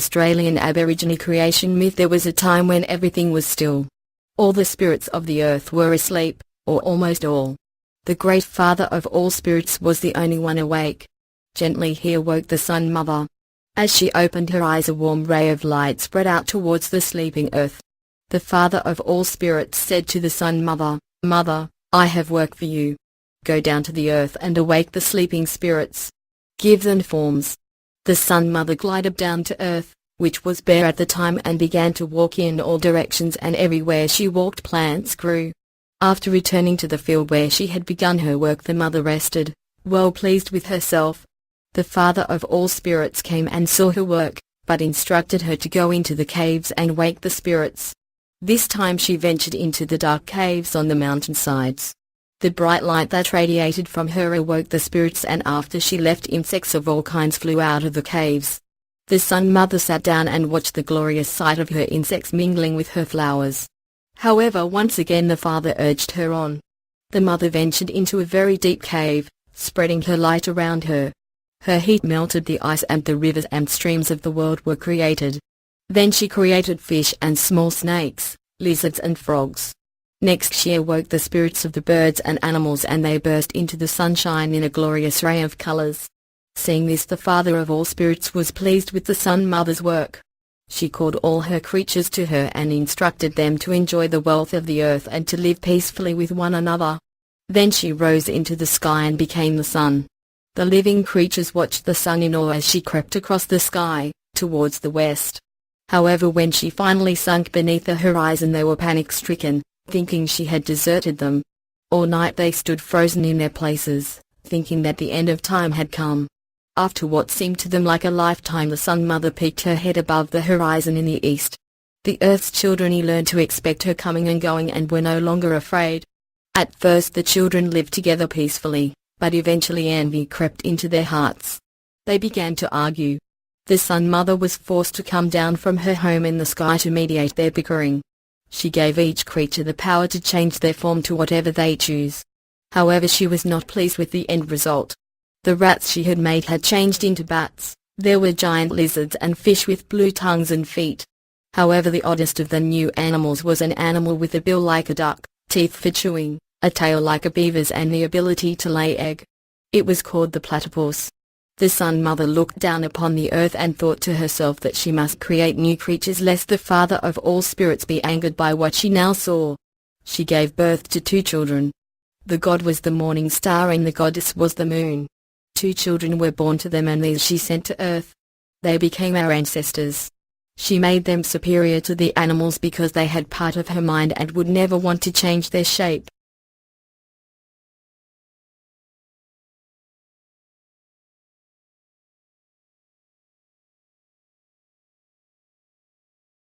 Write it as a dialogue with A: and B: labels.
A: Australian Aborigine creation myth, there was a time when everything was still. All the spirits of the earth were asleep, or almost all. The great father of all spirits was the only one awake. Gently he awoke the Sun Mother. As she opened her eyes, a warm ray of light spread out towards the sleeping earth. The father of all spirits said to the Sun Mother, "Mother, I have work for you. Go down to the earth and awake the sleeping spirits. Give them forms." The Sun Mother glided down to earth, which was bare at the time, and began to walk in all directions, and everywhere she walked plants grew. After returning to the field where she had begun her work, the mother rested, well pleased with herself. The father of all spirits came and saw her work, but instructed her to go into the caves and wake the spirits. This time she ventured into the dark caves on the mountainsides. The bright light that radiated from her awoke the spirits, and after she left, insects of all kinds flew out of the caves. The Sun Mother sat down and watched the glorious sight of her insects mingling with her flowers. However, once again the father urged her on. The mother ventured into a very deep cave, spreading her light around her. Her heat melted the ice, and the rivers and streams of the world were created. Then she created fish and small snakes, lizards and frogs. Next she awoke the spirits of the birds and animals, and they burst into the sunshine in a glorious ray of colors. Seeing this, the father of all spirits was pleased with the Sun Mother's work. She called all her creatures to her and instructed them to enjoy the wealth of the earth and to live peacefully with one another. Then she rose into the sky and became the sun. The living creatures watched the sun in awe as she crept across the sky, towards the west. However, when she finally sunk beneath the horizon, they were panic-stricken, thinking she had deserted them. All night they stood frozen in their places, thinking that the end of time had come. After what seemed to them like a lifetime, the Sun Mother peeked her head above the horizon in the east. The Earth's children learned to expect her coming and going and were no longer afraid. At first the children lived together peacefully, but eventually envy crept into their hearts. They began to argue. The Sun Mother was forced to come down from her home in the sky to mediate their bickering. She gave each creature the power to change their form to whatever they choose. However, she was not pleased with the end result. The rats she had made had changed into bats. There were giant lizards and fish with blue tongues and feet. However, the oddest of the new animals was an animal with a bill like a duck, teeth for chewing, a tail like a beaver's, and the ability to lay egg. It was called the platypus. The Sun Mother looked down upon the earth and thought to herself that she must create new creatures lest the father of all spirits be angered by what she now saw. She gave birth to 2 children. The god was the morning star and the goddess was the moon. 2 children were born to them, and these she sent to earth. They became our ancestors. She made them superior to the animals because they had part of her mind and would never want to change their shape.